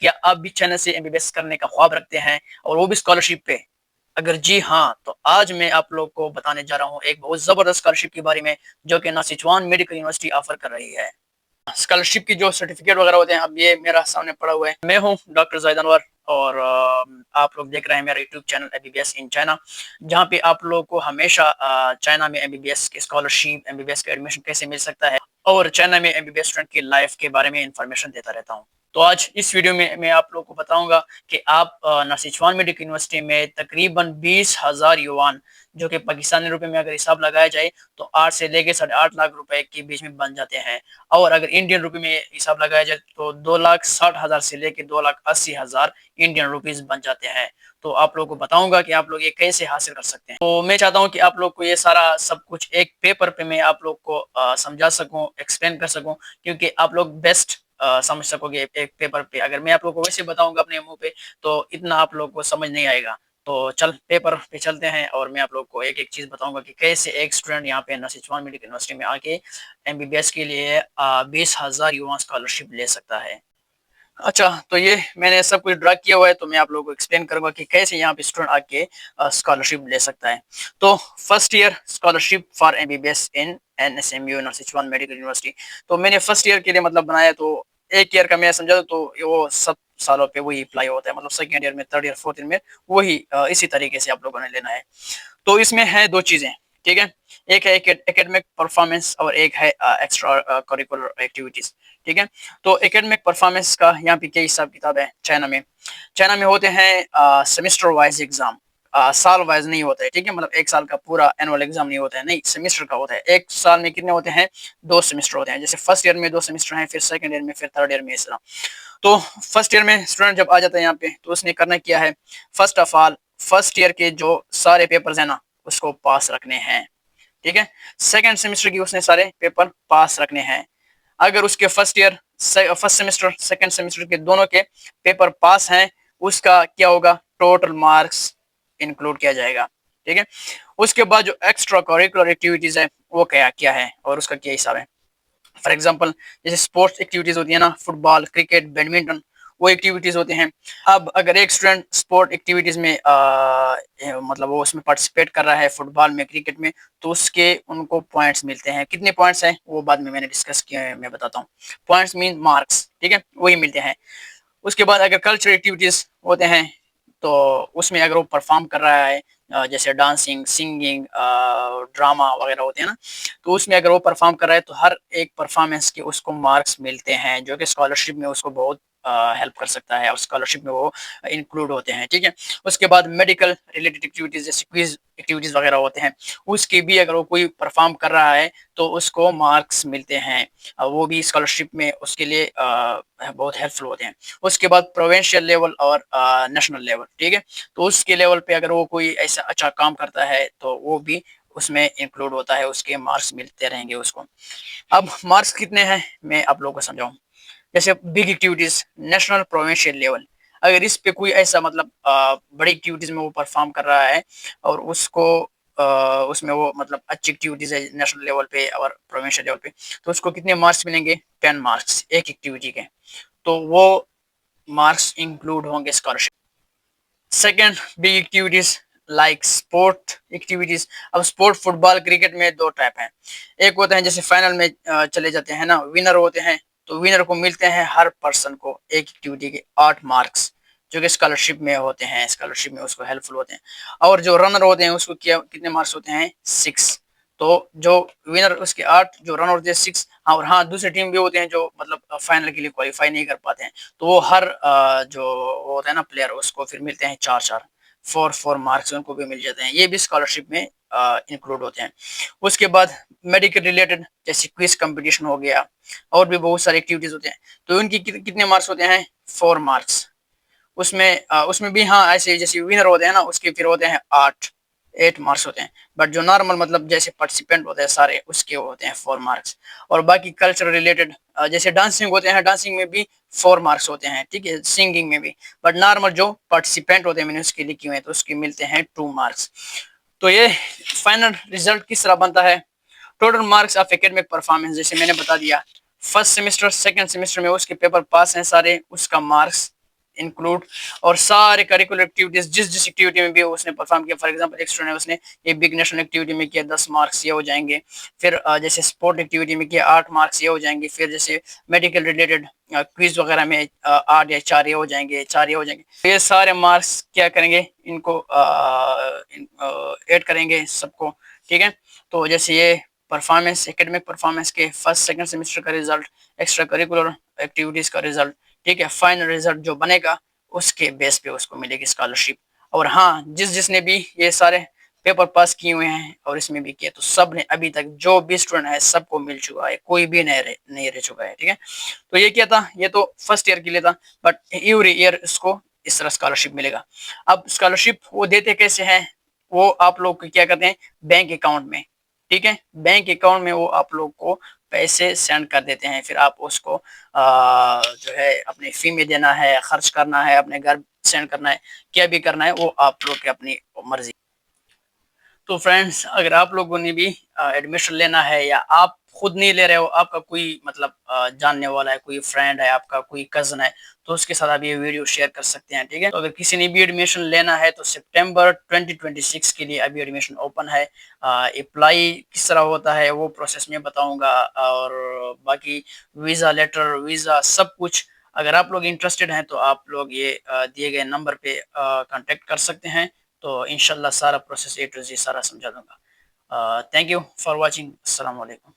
क्या आप भी चाइना से एमबीबीएस करने का ख्वाब रखते हैं और वो भी स्कॉलरशिप पे? अगर जी हाँ, तो आज मैं आप लोग को बताने जा रहा हूँ एक बहुत ज़बरदस्त स्कॉलरशिप के बारे में, जो कि ना सिचुआन मेडिकल यूनिवर्सिटी ऑफ़र कर रही है। स्कॉलरशिप की जो सर्टिफ़िकेट वगैरह होते हैं, अब ये मेरा सामने पड़ा हुआ है। मैं हूँ डॉक्टर ज़ाहिद अनवर और आप लोग देख रहे हैं मेरा YouTube channel MBBS in China, जहाँ पे आप लोगों को हमेशा चाइना में एमबीबीएस की स्कॉलरशिप, एमबीबीएस का एडमिशन कैसे मिल सकता है और चाइना में एमबीबीएस स्टूडेंट की लाइफ़ के बारे में इन्फॉर्मेशन देता रहता हूँ। तो आज इस वीडियो में मैं आप लोगों को बताऊँगा कि आप नासिचुआन मेडिकल यूनिवर्सिटी में तकरीबन 20,000 युआन, जो कि पाकिस्तानी रुपए में अगर हिसाब लगाया जाए तो 8 से लेके 8.5 लाख रुपए के बीच में बन जाते हैं। और अगर इंडियन रुपए में हिसाब लगाया जाए तो 2,60,000 से लेके 2,80,000 इंडियन रुपीस बन जाते हैं। तो आप लोगों को बताऊंगा कि आप लोग ये कैसे हासिल कर सकते हैं। तो मैं चाहता हूँ कि आप लोग को ये सारा सब कुछ एक पेपर पे मैं आप लोग को समझा सकूं, एक्सप्लेन कर सकूं, क्योंकि आप लोग बेस्ट समझ सकोगे एक पेपर पे। अगर मैं आप लोग को वैसे बताऊंगा अपने मुंह पे तो इतना आप लोग को समझ नहीं आएगा। तो चल पेपर पे चलते हैं और मैं आप लोग को एक एक चीज बताऊंगा कि कैसे एक स्टूडेंट यहाँ पे नासिचुआन मेडिकल यूनिवर्सिटी में आके एमबीबीएस के लिए 20,000 युवा स्कॉलरशिप ले सकता है। अच्छा, तो ये मैंने सब कुछ ड्रा किया हुआ है, तो मैं आप लोगों को एक्सप्लेन करूंगा कि कैसे यहाँ पे स्टूडेंट आके स्कॉलरशिप ले सकता है। तो first year scholarship for MBBS in NSMU North Sichuan medical university. तो मैंने फर्स्ट ईयर के लिए मतलब बनाया, तो एक ईयर का मैं समझा तो वो सब सालों पे वही अप्लाई होता है, मतलब सेकेंड ईयर में, थर्ड ईयर, फोर्थ ईयर में वही इसी तरीके से आप लोगों ने लेना है। तो इसमें है दो चीजें, ठीक है। एक है एकेडमिक परफॉर्मेंस और एक है एक्स्ट्रा करिकुलर एक्टिविटीज, ठीक है। तो एकेडमिक परफॉर्मेंस का यहाँ पे क्या हिसाब किताब है चाइना में होते हैं सेमेस्टर वाइज एग्जाम, साल वाइज नहीं होता है, ठीक है। मतलब एक साल का पूरा एनुअल एग्जाम नहीं होता है, नहीं, सेमेस्टर का होता है। एक साल में कितने होते हैं? 2 सेमेस्टर होते हैं। जैसे फर्स्ट ईयर में 2 सेमेस्टर हैं, फिर सेकंड ईयर में, फिर थर्ड ईयर में, इस तरह। तो फर्स्ट ईयर में स्टूडेंट जब आ जाता है यहाँ पे, तो उसने करना क्या है? First of all first year के जो सारे पेपर्स है ना, उसको पास रखने हैं, ठीक है। सेकंड सेमेस्टर की उसने सारे पेपर पास रखने हैं। अगर उसके फर्स्ट सेमेस्टर सेकंड सेमेस्टर के दोनों के पेपर पास हैं, उसका क्या होगा? टोटल मार्क्स इंक्लूड किया जाएगा, ठीक है। उसके बाद जो एक्स्ट्रा करिकुलर एक्टिविटीज है वो क्या क्या है और उसका क्या हिसाब है? फॉर एग्जाम्पल जैसे स्पोर्ट्स एक्टिविटीज होती है ना, फुटबॉल, क्रिकेट, बैडमिंटन, वो एक्टिविटीज होते हैं। अब अगर एक स्टूडेंट स्पोर्ट एक्टिविटीज में मतलब वो उसमें पार्टिसिपेट कर रहा है, फुटबॉल में, क्रिकेट में, तो उसके उनको पॉइंट्स मिलते हैं। कितने पॉइंट्स हैं वो बाद में मैंने डिस्कस किया है, मैं बताता हूँ। पॉइंट्स मीन मार्क्स, ठीक है, वही मिलते हैं। उसके बाद अगर कल्चरल एक्टिविटीज होते हैं, तो उसमें अगर वो परफॉर्म कर रहा है, जैसे डांसिंग, सिंगिंग, ड्रामा वगैरह होते हैं ना, तो उसमें अगर वो परफॉर्म कर रहा है तो हर एक परफॉर्मेंस के उसको मार्क्स मिलते हैं, जो कि स्कॉलरशिप में उसको बहुत हेल्प कर सकता है और स्कॉलरशिप में वो इंक्लूड होते हैं, ठीक है। उसके बाद मेडिकल रिलेटेड एक्टिविटीज जैसे क्विज एक्टिविटीज वगैरह होते हैं, उसके भी अगर वो कोई परफॉर्म कर रहा है तो उसको मार्क्स मिलते हैं, वो भी स्कॉलरशिप में उसके लिए बहुत हेल्पफुल होते हैं। उसके बाद प्रोविंशियल लेवल और नेशनल लेवल, ठीक है। तो उसके लेवल पे अगर वो कोई ऐसा अच्छा काम करता है तो वो भी उसमें इंक्लूड होता है, उसके मार्क्स मिलते रहेंगे उसको। अब मार्क्स कितने हैं मैं आप लोगों को समझाऊं। जैसे big activities, national, provincial level, अगर इस पे कोई ऐसा मतलब बड़ी एक्टिविटीज में वो परफॉर्म कर रहा है और उसको उसमें वो मतलब अच्छी एक्टिविटीज है नेशनल लेवल पे और प्रोविंशियल लेवल पे, तो उसको कितने मार्क्स मिलेंगे? 10 मार्क्स एक एक्टिविटी के। तो वो मार्क्स इंक्लूड होंगे scholarship. Second, big activities like sport activities. अब स्पोर्ट, फुटबॉल, क्रिकेट में दो टाइप हैं। एक होते हैं जैसे फाइनल में चले जाते हैं ना, विनर होते हैं, तो विनर को मिलते हैं हर पर्सन को एक एक्टिविटी के 8 मार्क्स, जो कि स्कॉलरशिप में होते हैं, स्कॉलरशिप में उसको हेल्पफुल होते हैं। और जो रनर होते हैं उसको क्या कितने मार्क्स होते हैं? 6। तो जो विनर उसके 8, जो रनर होते हैं 6। हाँ, और हाँ, दूसरे टीम भी होते हैं जो मतलब फाइनल के लिए क्वालिफाई नहीं कर पाते हैं, तो वो हर जो होता है ना प्लेयर, उसको फिर मिलते हैं 4-4, 4-4 मार्क्स उनको भी मिल जाते हैं। ये भी स्कॉलरशिप में इंक्लूड होते हैं। उसके बाद मेडिकल रिलेटेड जैसे क्विज कंपटीशन हो गया, और भी बहुत सारी एक्टिविटीज होते हैं, तो उनकी कितने मार्क्स होते हैं? 4 मार्क्स। उसमें भी हाँ, ऐसे जैसे विनर होते हैं ना, उसके फिर होते हैं 8 मार्क्स होते हैं। बट जो नॉर्मल मतलब जैसे पार्टिसिपेंट होते हैं सारे, उसके होते हैं 4 मार्क्स। और बाकी कल्चर रिलेटेड जैसे डांसिंग होते हैं, डांसिंग में भी 4 मार्क्स होते हैं, ठीक है, सिंगिंग में भी। बट नॉर्मल जो पार्टिसिपेंट होते हैं, मैंने उसके लिखे हुए हैं, तो उसके मिलते हैं 2 मार्क्स। तो ये फाइनल रिजल्ट किस तरह बनता है? Total marks of academic performance, जैसे मैंने बता दिया, फर्स्ट सेमेस्टर सेकंड सेमेस्टर में उसके पेपर पास हैं सारे, उसका मार्क्स इंक्लूड, और सारे करिकुलर एक्टिविटीज जिस जिस एक्टिविटी में भी उसने परफॉर्म किया, फॉर एग्जांपल एक स्टूडेंट है उसने ये बिग नेशनल एक्टिविटी में किया 10 मार्क्स ये हो जाएंगे। फिर जैसे स्पोर्ट एक्टिविटी में किया 8 मार्क्स ये हो जाएंगे। फिर जैसे मेडिकल रिलेटेड क्विज वगैरह में 8 या 4 ये हो जाएंगे, 4 ये हो जाएंगे। तो ये सारे मार्क्स क्या करेंगे, इनको ऐड करेंगे सबको, ठीक है। तो जैसे ये परफॉर्मेंस, एकेडमिक परफॉर्मेंस के फर्स्ट सेकंड सेमेस्टर का रिजल्ट, एक्स्ट्रा करिकुलर एक्टिविटीज का रिजल्ट, ठीक है, फाइनल रिजल्ट जो बनेगा उसके बेस पे उसको मिलेगी स्कॉलरशिप। और हाँ, जिस जिसने भी ये सारे पेपर पास किए हुए हैं और इसमें भी किए, तो सब ने अभी तक जो भी स्टूडेंट है सबको मिल चुका है, कोई भी नहीं रह चुका है, ठीक है। तो ये क्या था, ये तो फर्स्ट ईयर के लिए था, बट एवरी ईयर इसको इस तरह स्कॉलरशिप मिलेगा। अब स्कॉलरशिप वो देते कैसे हैं, वो आप लोग क्या करते हैं, बैंक अकाउंट में, ठीक है, बैंक अकाउंट में वो आप लोग को पैसे सेंड कर देते हैं। फिर आप उसको जो है अपनी फी में देना है, खर्च करना है, अपने घर सेंड करना है, क्या भी करना है वो आप लोग की अपनी मर्जी। तो फ्रेंड्स, अगर आप लोगों ने भी एडमिशन लेना है या आप खुद नहीं ले रहे हो, आपका कोई मतलब जानने वाला है, कोई फ्रेंड है आपका, कोई कजन है, तो उसके साथ आप ये वीडियो शेयर कर सकते हैं, ठीक है। तो अगर किसी ने भी एडमिशन लेना है तो सितंबर 2026 के लिए अभी एडमिशन ओपन है। अप्लाई किस तरह होता है वो प्रोसेस में बताऊंगा, और बाकी वीज़ा लेटर, वीज़ा सब कुछ, अगर आप लोग इंटरेस्टेड हैं तो आप लोग ये दिए गए नंबर पे कांटेक्ट कर सकते हैं। तो इंशाल्लाह सारा प्रोसेस A to Z सारा समझा दूंगा। Thank you for watching. अस्सलाम वालेकुम।